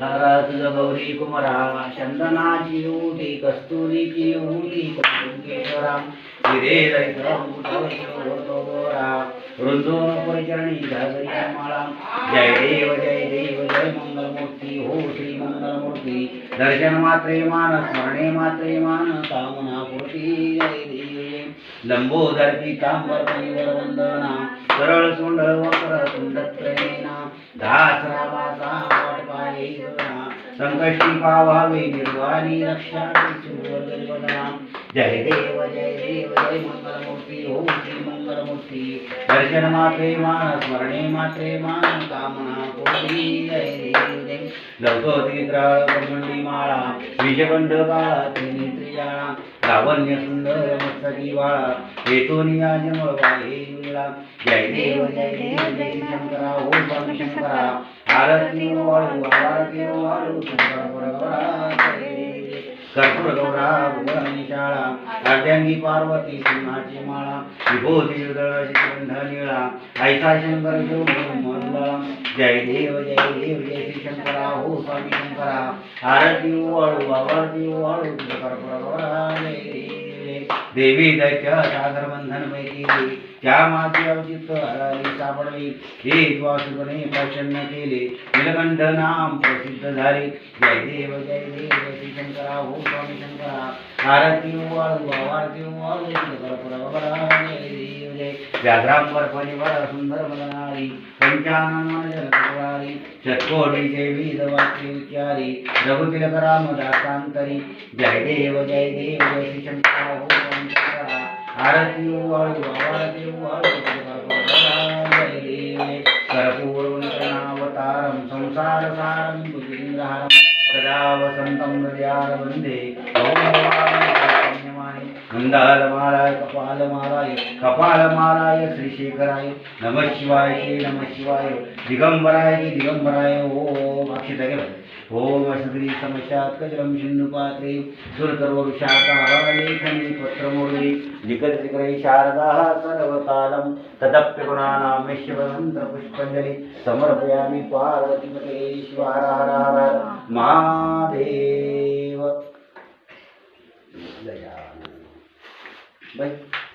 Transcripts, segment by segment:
तुझ गौरी कुमरा चंदनाची उटी कस्तुरीची उटी केशरा हिरे वृंदोन परिचरणी घागरी माळा जय देव जय मंगलमूर्ती हो श्री मंगलमूर्ती दर्शन मात्रे मान स्मरणे मात्रे मान कामना पूर्ती जय देव लंबोदर पीतांबर परिवर वंदना सरळ सुंदर वक्र सुंदत्रेना दास रामाचा वाटपाये संकष्टी पावावे निर्वाणी रक्षा जय देव जय मंगलमूर्ती हो श्री मंगलमूर्ती दर्शन मात्रे मान स्मरणे मात्रे मान कामना पूर्ती जय देव लवकोती त्राळ ब्रह्मंडी माळा विजयगंध काळा त्रिनेत्रियाळा लावण्य सुंदर मस्तकी वाळा हेतोनिया जमळवाहे मिळा जय देव जय शंकरा हो स्वामी शंकरा आरती वाळू वाळू शंकर परगोरा कर्पूर गौरा भुवनी शाळा अर्ध्यांगी पार्वती सिंहाची माळा विभूती श्रीगंध निळा ऐसा शंकर जो मंगळा जय देव जय श्री शंकरा हो स्वामी शंकरा आरती वाळू शंकर परगोरा जय देवी दैत्य सागर बंधन मैत्री त्या माझी अवचित हराली सापडली हे वासुगणे प्रसन्न केले नीलकंठ नाम प्रसिद्ध झाले जय देव श्री शंकरा हो स्वामी शंकरा आरती वाळू शंकर परगोरा जय देव जय व्याघ्रांबर परिवार सुंदर मदनारी पंचानन जलकुमारी षटकोटीचे वेद वाक्य उच्चारी रघुतिलक रामदासांतरी जय देव श्री शंकरा हो स्वामी शंकरा आरती वाळू कर्पूरवंतनावतारं संसारसारं भुजगेन्द्रहारं सदा वसन्तं हृदयारविन्दे मंदारमालाय कपालमालाय श्रीशेखराय नमः शिवाय दिगंबराय ओम अक्षिता गेलं ओम श्री समशात्कजलं सिंधुपात्रे सुरतर्वरुषाकालेखनी पत्रमूर्ति लिखितग्रहे शारदा सर्वकालं तदप्यगुणानामेश्वरमन्त्र पुष्पाञ्जलि समर्पयामि पार्वतीपते शिव हर हर हर महादेव बाई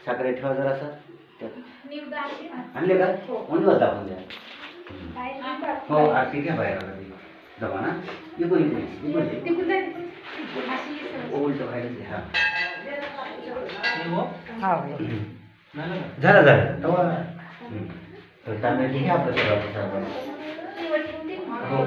साखरे ठेवा जरासा आणले का म्हणून होता आपण द्या हो आरती घ्या बाहेर जमा ना इकडून उलट बाहेर झालं तेव्हा तांदळाची घ्या आपलं हो